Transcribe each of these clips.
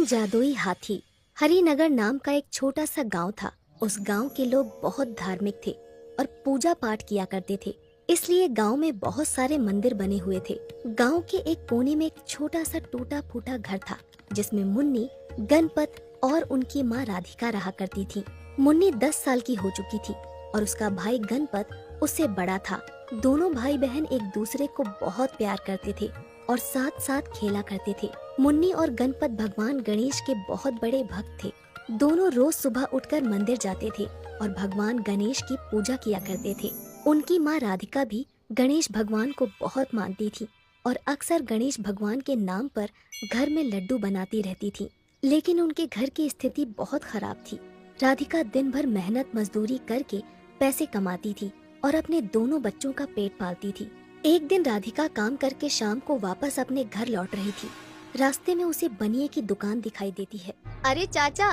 जादुई हाथी। हरिनगर नाम का एक छोटा सा गांव था। उस गांव के लोग बहुत धार्मिक थे और पूजा पाठ किया करते थे। इसलिए गांव में बहुत सारे मंदिर बने हुए थे। गांव के एक कोने में एक छोटा सा टूटा फूटा घर था, जिसमें मुन्नी, गणपत और उनकी माँ राधिका रहा करती थी। मुन्नी 10 साल की हो चुकी थी और उसका भाई गणपत उससे बड़ा था। दोनों भाई बहन एक दूसरे को बहुत प्यार करते थे और साथ साथ खेला करते थे। मुन्नी और गणपत भगवान गणेश के बहुत बड़े भक्त थे। दोनों रोज सुबह उठकर मंदिर जाते थे और भगवान गणेश की पूजा किया करते थे। उनकी माँ राधिका भी गणेश भगवान को बहुत मानती थी और अक्सर गणेश भगवान के नाम पर घर में लड्डू बनाती रहती थी। लेकिन उनके घर की स्थिति बहुत खराब थी। राधिका दिन भर मेहनत मजदूरी करके पैसे कमाती थी और अपने दोनों बच्चों का पेट पालती थी। एक दिन राधिका काम करके शाम को वापस अपने घर लौट रही थी। रास्ते में उसे बनिए की दुकान दिखाई देती है। अरे चाचा,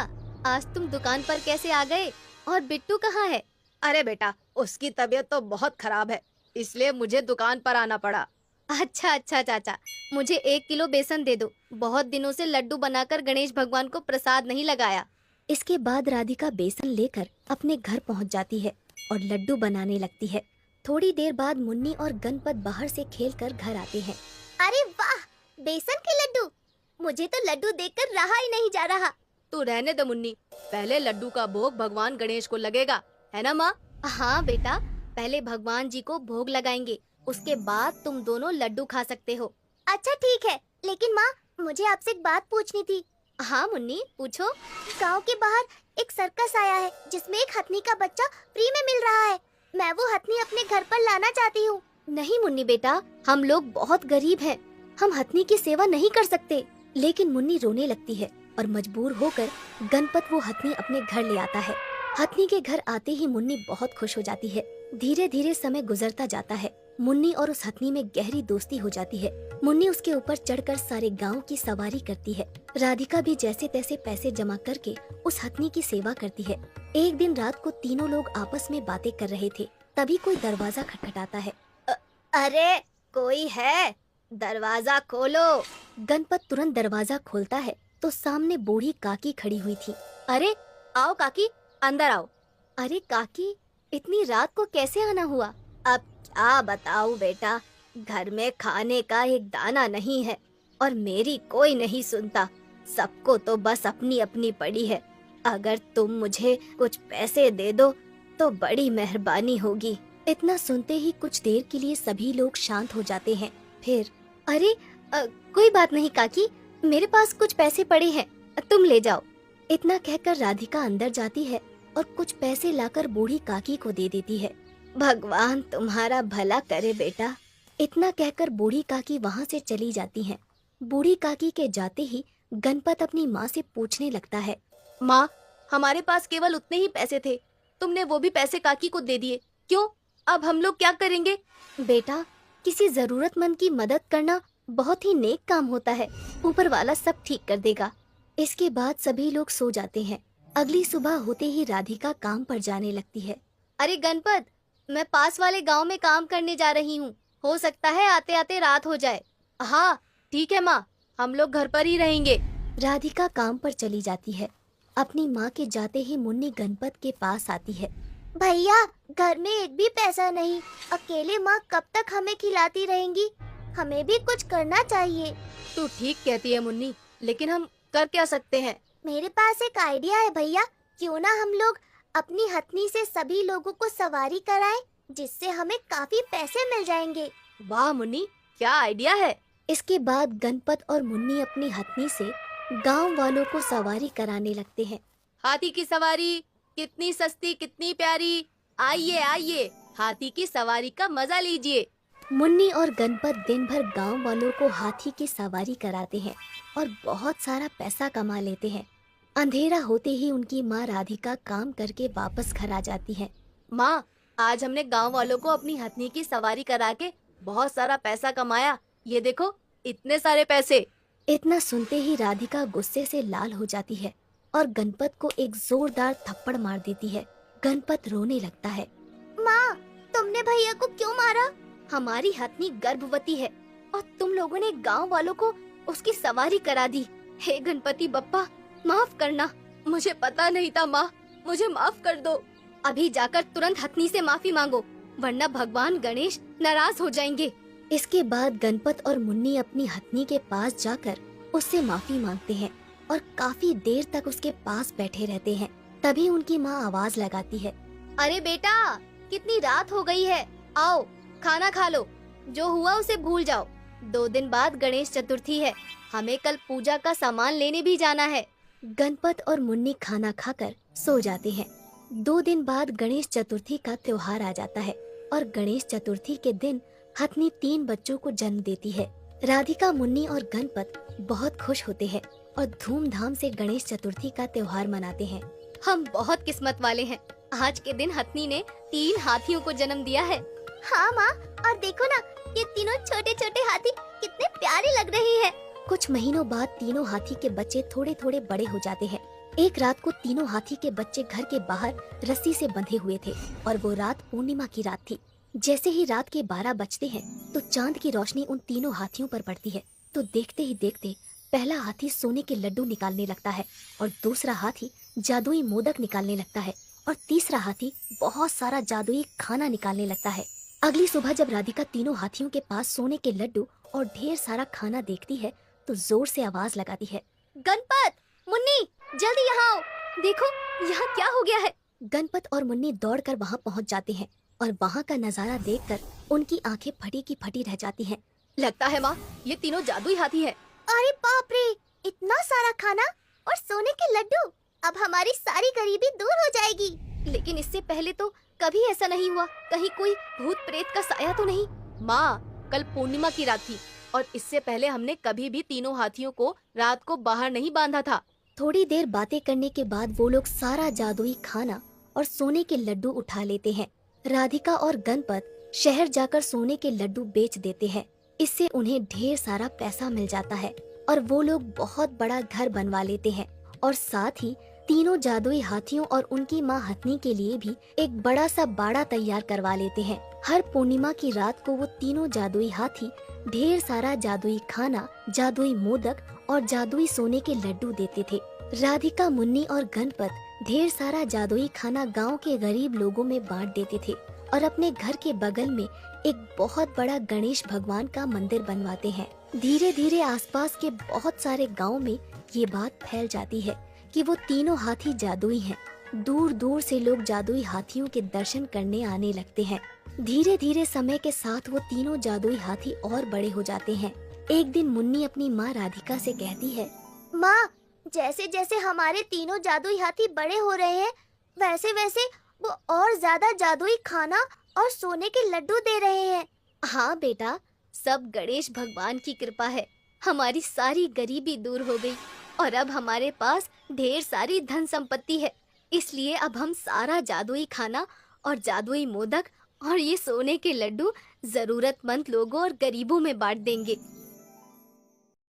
आज तुम दुकान पर कैसे आ गए? और बिट्टू कहाँ है? अरे बेटा, उसकी तबीयत तो बहुत खराब है, इसलिए मुझे दुकान पर आना पड़ा। अच्छा चाचा, मुझे 1 किलो बेसन दे दो। बहुत दिनों से लड्डू बनाकर गणेश भगवान को प्रसाद नहीं लगाया। इसके बाद राधिका बेसन लेकर अपने घर पहुंच जाती है और लड्डू बनाने लगती है। थोड़ी देर बाद मुन्नी और गणपत बाहर से खेलकर घर आते हैं। अरे वाह, बेसन के लड्डू! मुझे तो लड्डू देखकर रहा ही नहीं जा रहा। तू रहने दे मुन्नी, पहले लड्डू का भोग भगवान गणेश को लगेगा, है ना माँ? हाँ बेटा, पहले भगवान जी को भोग लगाएंगे, उसके बाद तुम दोनों लड्डू खा सकते हो। अच्छा ठीक है, लेकिन माँ, मुझे आपसे एक बात पूछनी थी। हाँ मुन्नी, पूछो। गांव के बाहर एक सर्कस आया है जिसमें एक हथनी का बच्चा फ्री में मिल रहा है। मैं वो हथनी अपने घर पर लाना चाहती हूँ। नहीं मुन्नी बेटा, हम लोग बहुत गरीब हैं, हम हथनी की सेवा नहीं कर सकते। लेकिन मुन्नी रोने लगती है और मजबूर होकर गणपत वो हथनी अपने घर ले आता है। हथनी के घर आते ही मुन्नी बहुत खुश हो जाती है। धीरे धीरे समय गुजरता जाता है। मुन्नी और उस हथनी में गहरी दोस्ती हो जाती है। मुन्नी उसके ऊपर चढ़कर सारे गांव की सवारी करती है। राधिका भी जैसे तैसे पैसे जमा करके उस हथनी की सेवा करती है। एक दिन रात को तीनों लोग आपस में बातें कर रहे थे, तभी कोई दरवाजा खटखटाता है। अरे कोई है, दरवाजा खोलो। गणपत तुरंत दरवाजा खोलता है तो सामने बूढ़ी काकी खड़ी हुई थी। अरे आओ काकी, अंदर आओ। अरे काकी, इतनी रात को कैसे आना हुआ? अब क्या बताऊं बेटा, घर में खाने का एक दाना नहीं है और मेरी कोई नहीं सुनता। सबको तो बस अपनी अपनी पड़ी है। अगर तुम मुझे कुछ पैसे दे दो तो बड़ी मेहरबानी होगी। इतना सुनते ही कुछ देर के लिए सभी लोग शांत हो जाते हैं। फिर अरे कोई बात नहीं काकी, मेरे पास कुछ पैसे पड़े हैं, तुम ले जाओ। इतना कहकर राधिका अंदर जाती है और कुछ पैसे लाकर बूढ़ी काकी को दे देती है। भगवान तुम्हारा भला करे बेटा। इतना कहकर बूढ़ी काकी वहाँ से चली जाती हैं। बूढ़ी काकी के जाते ही गणपत अपनी माँ से पूछने लगता है। माँ, हमारे पास केवल उतने ही पैसे थे, तुमने वो भी पैसे काकी को दे दिए, क्यों? अब हम लोग क्या करेंगे? बेटा, किसी जरूरतमंद की मदद करना बहुत ही नेक काम होता है, ऊपर वाला सब ठीक कर देगा। इसके बाद सभी लोग सो जाते हैं। अगली सुबह होते ही राधिका काम पर जाने लगती है। अरे गणपत, मैं पास वाले गांव में काम करने जा रही हूँ, हो सकता है आते आते रात हो जाए। हाँ ठीक है माँ, हम लोग घर पर ही रहेंगे। राधिका काम पर चली जाती है। अपनी माँ के जाते ही मुन्नी गणपत के पास आती है। भैया, घर में एक भी पैसा नहीं, अकेले माँ कब तक हमें खिलाती रहेंगी? हमें भी कुछ करना चाहिए। तू ठीक कहती है मुन्नी, लेकिन हम कर क्या सकते हैं? मेरे पास एक आइडिया है भैया, क्यों ना हम लोग अपनी हथनी से सभी लोगों को सवारी कराएं, जिससे हमें काफी पैसे मिल जाएंगे। वाह मुन्नी, क्या आइडिया है। इसके बाद गणपत और मुन्नी अपनी हथनी से गांव वालों को सवारी कराने लगते हैं। हाथी की सवारी कितनी सस्ती, कितनी प्यारी, आइए आइए, हाथी की सवारी का मजा लीजिए। मुन्नी और गणपत दिन भर गांव वालों को हाथी की सवारी कराते हैं और बहुत सारा पैसा कमा लेते हैं। अंधेरा होते ही उनकी माँ राधिका काम करके वापस घर आ जाती है। माँ, आज हमने गांव वालों को अपनी हथनी की सवारी करा के बहुत सारा पैसा कमाया, ये देखो इतने सारे पैसे। इतना सुनते ही राधिका गुस्से से लाल हो जाती है और गणपत को एक जोरदार थप्पड़ मार देती है। गणपत रोने लगता है। माँ, तुमने भैया को क्यों मारा? हमारी हथनी गर्भवती है और तुम लोगों ने गांव वालों को उसकी सवारी करा दी। हे गणपति बप्पा, माफ करना, मुझे पता नहीं था माँ, मुझे माफ कर दो। अभी जाकर तुरंत हथनी से माफी मांगो, वरना भगवान गणेश नाराज हो जाएंगे। इसके बाद गणपत और मुन्नी अपनी हथनी के पास जाकर उससे माफी मांगते हैं और काफी देर तक उसके पास बैठे रहते हैं। तभी उनकी माँ आवाज लगाती है, अरे बेटा, कितनी रात हो गई है, आओ खाना खा लो, जो हुआ उसे भूल जाओ। 2 दिन बाद गणेश चतुर्थी है, हमें कल पूजा का सामान लेने भी जाना है। गणपत और मुन्नी खाना खाकर सो जाते हैं। 2 दिन बाद गणेश चतुर्थी का त्योहार आ जाता है और गणेश चतुर्थी के दिन हथनी 3 बच्चों को जन्म देती है। राधिका, मुन्नी और गणपत बहुत खुश होते हैं और धूमधाम से गणेश चतुर्थी का त्योहार मनाते हैं। हम बहुत किस्मत वाले हैं, आज के दिन हथनी ने 3 हाथियों को जन्म दिया है। हाँ माँ, और देखो ना, ये तीनों छोटे छोटे हाथी कितने प्यारे लग रहे हैं। कुछ महीनों बाद तीनों हाथी के बच्चे थोड़े थोड़े बड़े हो जाते हैं। एक रात को तीनों हाथी के बच्चे घर के बाहर रस्सी से बंधे हुए थे और वो रात पूर्णिमा की रात थी। जैसे ही रात के 12 बजते हैं तो चांद की रोशनी उन तीनों हाथियों पर पड़ती है। तो देखते ही देखते पहला हाथी सोने के लड्डू निकालने लगता है और दूसरा हाथी जादुई मोदक निकालने लगता है और तीसरा हाथी बहुत सारा जादुई खाना निकालने लगता है। अगली सुबह जब राधिका तीनों हाथियों के पास सोने के लड्डू और ढेर सारा खाना देखती है तो जोर से आवाज लगाती है, गणपत, मुन्नी, जल्दी यहाँ आओ, देखो यहाँ क्या हो गया है। गणपत और मुन्नी दौड़कर वहाँ पहुँच जाते हैं और वहाँ का नजारा देखकर उनकी आंखें फटी की फटी रह जाती हैं। लगता है माँ, ये तीनों जादुई हाथी हैं। अरे बाप रे, इतना सारा खाना और सोने के लड्डू, अब हमारी सारी गरीबी दूर हो जाएगी। लेकिन इससे पहले तो कभी ऐसा नहीं हुआ, कहीं कोई भूत प्रेत का साया तो नहीं। माँ, कल पूर्णिमा की रात थी और इससे पहले हमने कभी भी तीनों हाथियों को रात को बाहर नहीं बांधा था। थोड़ी देर बातें करने के बाद वो लोग सारा जादुई खाना और सोने के लड्डू उठा लेते हैं। राधिका और गणपत शहर जाकर सोने के लड्डू बेच देते हैं। इससे उन्हें ढेर सारा पैसा मिल जाता है और वो लोग बहुत बड़ा घर बनवा लेते हैं और साथ ही तीनों जादुई हाथियों और उनकी माँ हथनी के लिए भी एक बड़ा सा बाड़ा तैयार करवा लेते हैं। हर पूर्णिमा की रात को वो तीनों जादुई हाथी ढेर सारा जादुई खाना, जादुई मोदक और जादुई सोने के लड्डू देते थे। राधिका, मुन्नी और गणपत ढेर सारा जादुई खाना गांव के गरीब लोगों में बांट देते थे और अपने घर के बगल में एक बहुत बड़ा गणेश भगवान का मंदिर बनवाते हैं। धीरे धीरे आसपास के बहुत सारे गांव में ये बात फैल जाती है कि वो तीनों हाथी जादुई हैं। दूर दूर से लोग जादुई हाथियों के दर्शन करने आने लगते हैं। धीरे धीरे समय के साथ वो तीनों जादुई हाथी और बड़े हो जाते हैं। एक दिन मुन्नी अपनी माँ राधिका से कहती है, माँ, जैसे जैसे हमारे तीनों जादुई हाथी बड़े हो रहे हैं, वैसे वैसे वो और ज्यादा जादुई खाना और सोने के लड्डू दे रहे हैं। हाँ बेटा, सब गणेश भगवान की कृपा है। हमारी सारी गरीबी दूर हो गई और अब हमारे पास ढेर सारी धन संपत्ति है। इसलिए अब हम सारा जादुई खाना और जादुई मोदक और ये सोने के लड्डू जरूरतमंद लोगों और गरीबों में बांट देंगे।